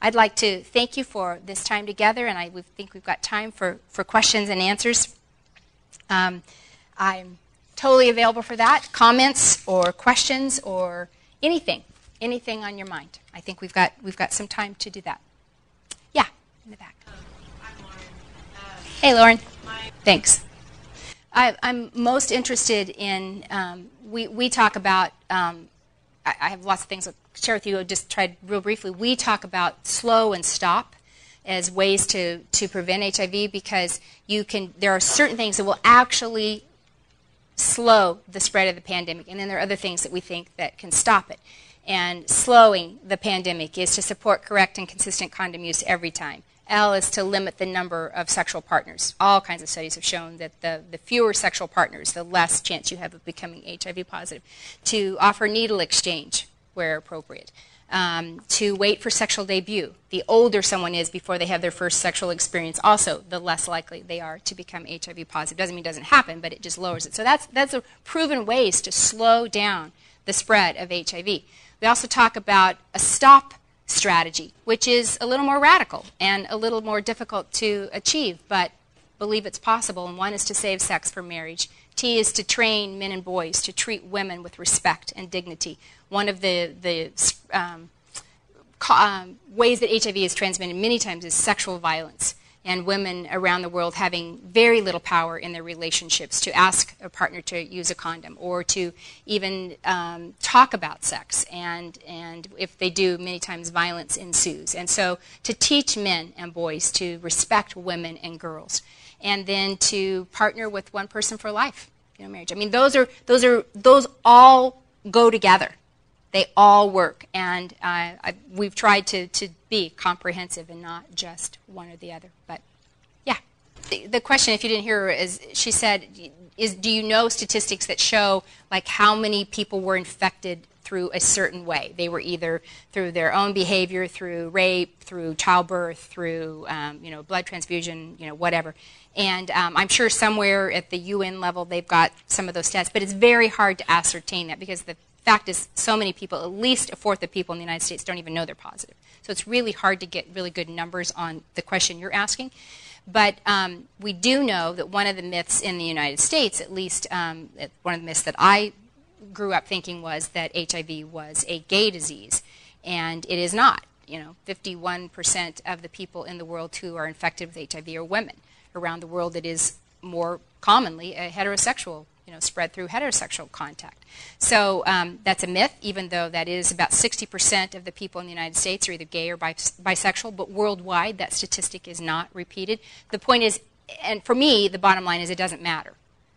I'd like to thank you for this time together, and we think we've got time for questions and answers. I'm totally available for that. Comments or questions or anything on your mind. I think we've got some time to do that. Yeah, in the back. I'm Lauren. Hey, Lauren. Thanks. I'm most interested in, we talk about, I have lots of things to share with you. I'll just try real briefly. We talk about slow and stop as ways to prevent HIV, because there are certain things that will actually slow the spread of the pandemic, and then there are other things that we think that can stop it. And slowing the pandemic is to support correct and consistent condom use every time. L is to limit the number of sexual partners. All kinds of studies have shown that the fewer sexual partners, the less chance you have of becoming HIV positive. To offer needle exchange where appropriate. To wait for sexual debut. The older someone is before they have their first sexual experience, also the less likely they are to become HIV positive. Doesn't mean it doesn't happen, but it just lowers it. So that's a proven ways to slow down the spread of HIV. We also talk about a stop strategy, which is a little more radical and a little more difficult to achieve, but believe it's possible. And one is to save sex for marriage. T is to train men and boys to treat women with respect and dignity. One of the ways that HIV is transmitted many times is sexual violence, and women around the world having very little power in their relationships to ask a partner to use a condom or to even talk about sex. And if they do, many times violence ensues. And so to teach men and boys to respect women and girls, and then to partner with one person for life, marriage. I mean, those all go together. They all work, and we've tried to be comprehensive and not just one or the other. But yeah, the question, if you didn't hear her, is she said, do you know statistics that show like how many people were infected through a certain way? They were either through their own behavior, through rape, through childbirth, through blood transfusion, whatever. And I'm sure somewhere at the UN level they've got some of those stats, but it's very hard to ascertain that, because the fact is so many people, at least a fourth of people in the United States, don't even know they're positive. So it's really hard to get really good numbers on the question you're asking. But we do know that one of the myths in the United States, at least one of the myths that I grew up thinking, was that HIV was a gay disease, and it is not. 51% of the people in the world who are infected with HIV are women. Around the world, it is more commonly a heterosexual, spread through heterosexual contact. So that's a myth, even though that is about 60% of the people in the United States are either gay or bisexual, but worldwide that statistic is not repeated. The point is, and for me, the bottom line is it doesn't matter.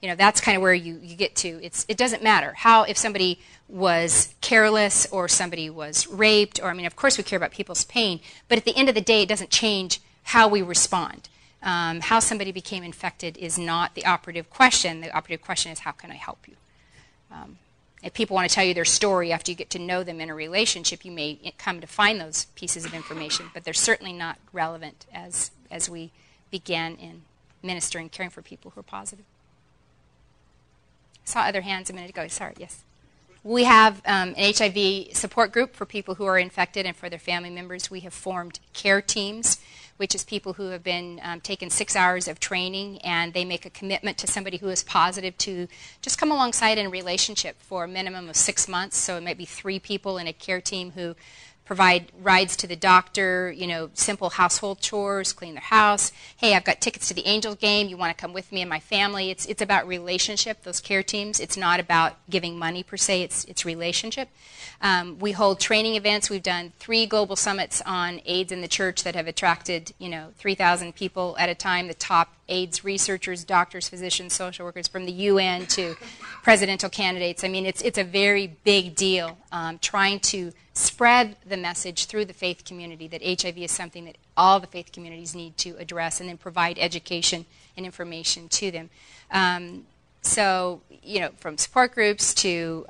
That's kind of where you get to. It doesn't matter if somebody was careless or somebody was raped, or, of course we care about people's pain, but at the end of the day, it doesn't change how we respond. How somebody became infected is not the operative question. The operative question is, how can I help you? If people want to tell you their story after you get to know them in a relationship, you may come to find those pieces of information, but they're certainly not relevant as we began in ministering, caring for people who are positive. I saw other hands a minute ago. Sorry, yes. We have an HIV support group for people who are infected and for their family members. We have formed care teams, which is people who have been taken 6 hours of training, and they make a commitment to somebody who is positive to just come alongside in a relationship for a minimum of 6 months. So it might be 3 people in a care team who provide rides to the doctor, simple household chores, clean their house. Hey, I've got tickets to the Angels game. You want to come with me and my family? It's about relationship, those care teams. It's not about giving money per se. It's relationship. We hold training events. We've done 3 global summits on AIDS in the church that have attracted, 3,000 people at a time. The top AIDS researchers, doctors, physicians, social workers, from the UN to presidential candidates. It's a very big deal trying to spread the message through the faith community that HIV is something that all the faith communities need to address, and then provide education and information to them. So, from support groups to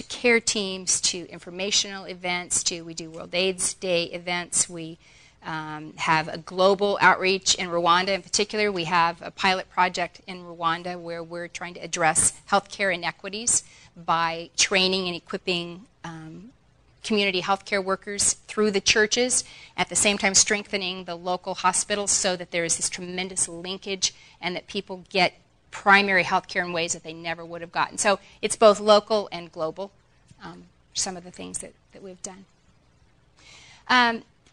care teams to informational events to we do World AIDS Day events. We have a global outreach in Rwanda in particular. We have a pilot project in Rwanda where we're trying to address healthcare inequities by training and equipping community healthcare workers through the churches, at the same time strengthening the local hospitals so that there is this tremendous linkage and that people get primary healthcare in ways that they never would have gotten. So it's both local and global, some of the things that we've done.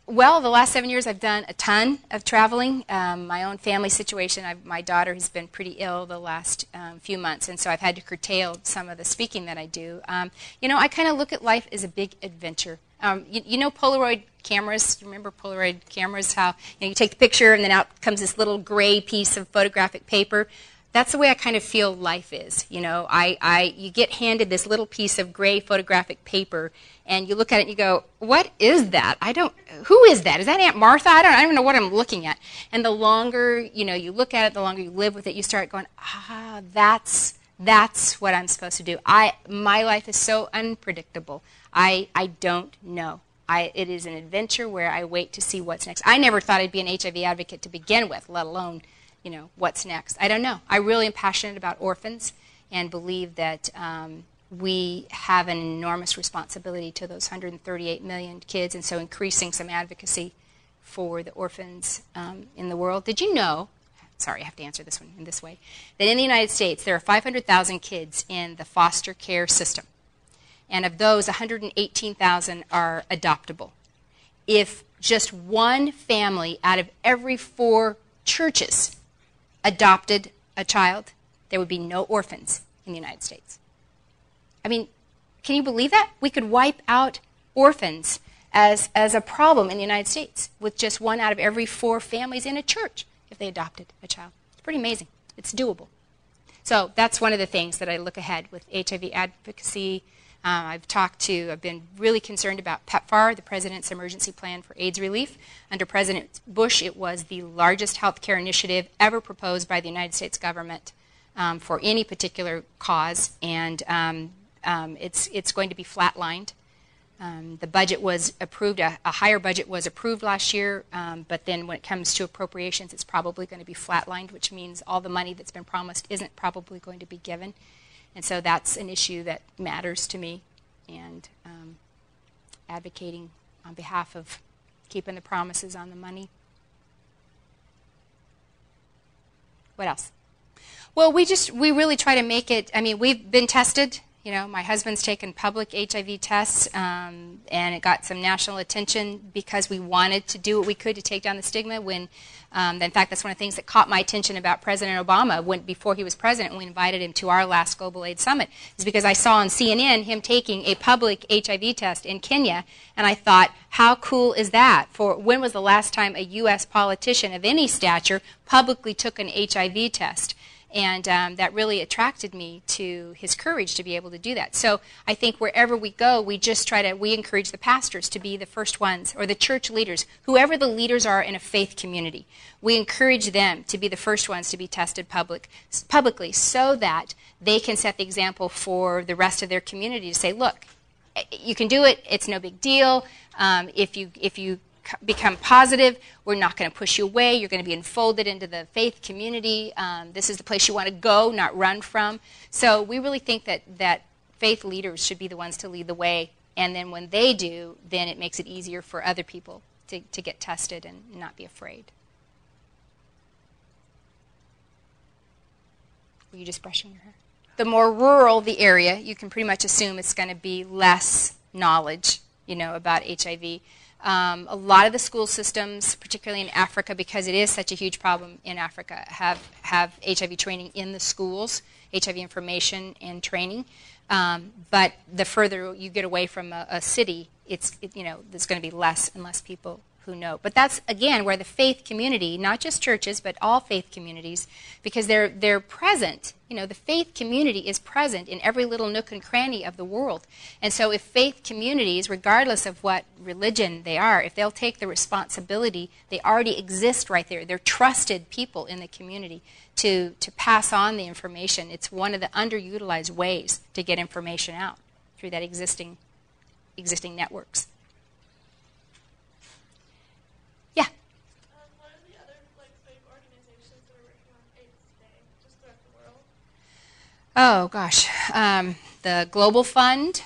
Well, the last 7 years I've done a ton of traveling. My own family situation, my daughter has been pretty ill the last few months, and so I've had to curtail some of the speaking that I do. You know, I kind of look at life as a big adventure. You know Polaroid cameras? You remember Polaroid cameras? How you take the picture and then out comes this little gray piece of photographic paper. That's the way I kind of feel life is. You know, you get handed this little piece of gray photographic paper, and you look at it and you go, "What is that? Who is that? Is that Aunt Martha? I don't even know what I'm looking at." And the longer you look at it, the longer you live with it, you start going, that's what I'm supposed to do. My life is so unpredictable. I don't know. It is an adventure where I wait to see what's next. I never thought I'd be an HIV advocate to begin with, let alone what's next. I don't know. I really am passionate about orphans and believe that we have an enormous responsibility to those 138 million kids, and so increasing some advocacy for the orphans in the world. Did you know, sorry, I have to answer this one in this way, that in the United States there are 500,000 kids in the foster care system, and of those 118,000 are adoptable. If just one family out of every 4 churches adopted a child, there would be no orphans in the United States. I mean, can you believe that? We could wipe out orphans as a problem in the United States with just 1 out of every 4 families in a church if they adopted a child. It's pretty amazing. It's doable. So that's one of the things that I look ahead with HIV advocacy. I've been really concerned about PEPFAR, the President's Emergency Plan for AIDS Relief. Under President Bush, it was the largest health care initiative ever proposed by the United States government for any particular cause, and it's going to be flatlined. The budget was approved, a higher budget was approved last year, but then when it comes to appropriations, it's probably going to be flatlined, which means all the money that's been promised isn't probably going to be given. And so that's an issue that matters to me, and advocating on behalf of keeping the promises on the money. What else? Well, we really try to make it, I mean, we've been tested. My husband's taken public HIV tests, and it got some national attention because we wanted to do what we could to take down the stigma. When, in fact, that's one of the things that caught my attention about President Obama before he was president. We invited him to our last Global AIDS Summit, is because I saw on CNN him taking a public HIV test in Kenya, and I thought, how cool is that? For when was the last time a U.S. politician of any stature publicly took an HIV test? And that really attracted me to his courage to be able to do that. So I think wherever we go, we encourage the pastors to be the first ones, or the church leaders, whoever the leaders are in a faith community. We encourage them to be the first ones to be tested publicly so that they can set the example for the rest of their community to say, look, you can do it, it's no big deal. If you become positive, we're not going to push you away. You're going to be enfolded into the faith community. This is the place you want to go, not run from. So we really think that faith leaders should be the ones to lead the way. And then when they do, then it makes it easier for other people to get tested and not be afraid. Were you just brushing your hair? The more rural the area, you can pretty much assume it's going to be less knowledge, about HIV. A lot of the school systems, particularly in Africa, because it is such a huge problem in Africa, have HIV training in the schools, HIV information and training. But the further you get away from a city, there's going to be less and less people who know. But that's, again, where the faith community, not just churches, but all faith communities, because they're present. The faith community is present in every little nook and cranny of the world. And so if faith communities, regardless of what religion they are, if they'll take the responsibility, they already exist right there. They're trusted people in the community to pass on the information. It's one of the underutilized ways to get information out through that existing networks. Yeah? What are the other big organizations that are working on AIDS today, just throughout the world? Oh, gosh. The Global Fund,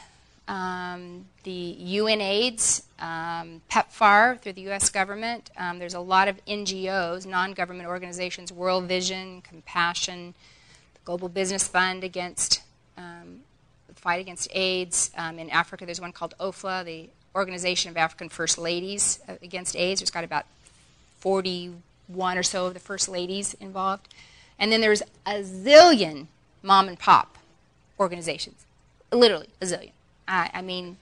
the UNAIDS, PEPFAR through the U.S. government. There's a lot of NGOs, non-government organizations, World Vision, Compassion, the Global Business Fund against fight against AIDS. In Africa, there's one called OFLA, the Organization of African First Ladies Against AIDS. There's got about 41 or so of the First Ladies involved. And then there's a zillion mom and pop organizations, literally a zillion. I mean,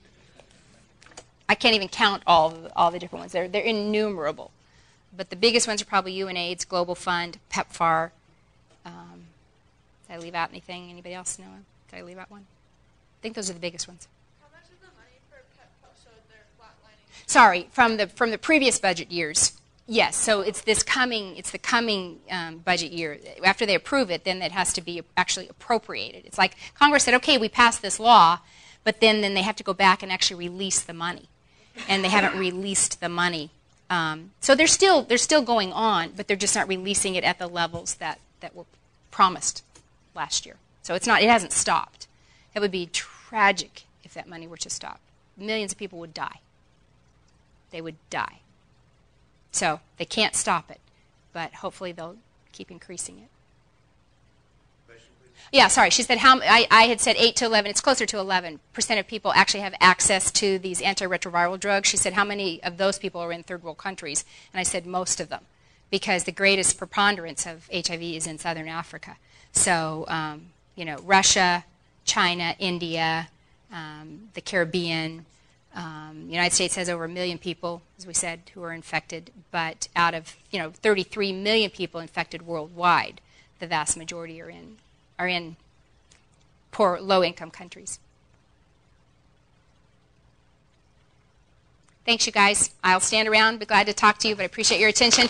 I can't even count all the different ones. They're innumerable. But the biggest ones are probably UNAIDS, Global Fund, PEPFAR. Did I leave out anything? Anybody else know? Did I leave out one? I think those are the biggest ones. How much is the money for PEPFAR? So they're flatlining? Sorry, from the previous budget years. Yes, so it's the coming budget year. After they approve it, then it has to be actually appropriated. It's like Congress said, okay, we passed this law, but then they have to go back and actually release the money. And they haven't released the money. So they're still going on, but they're just not releasing it at the levels that were promised last year. So it hasn't stopped. It would be tragic if that money were to stop. Millions of people would die. They would die. So they can't stop it, but hopefully they'll keep increasing it. Question, please. Yeah, sorry. She said I had said 8 to 11. It's closer to 11% of people actually have access to these antiretroviral drugs. She said how many of those people are in third world countries, and I said most of them, because the greatest preponderance of HIV is in southern Africa. So Russia, China, India, the Caribbean. The United States has over 1 million people, as we said, who are infected, but out of 33 million people infected worldwide, the vast majority are in poor, low-income countries. Thanks, you guys. I'll stand around, be glad to talk to you, but I appreciate your attention.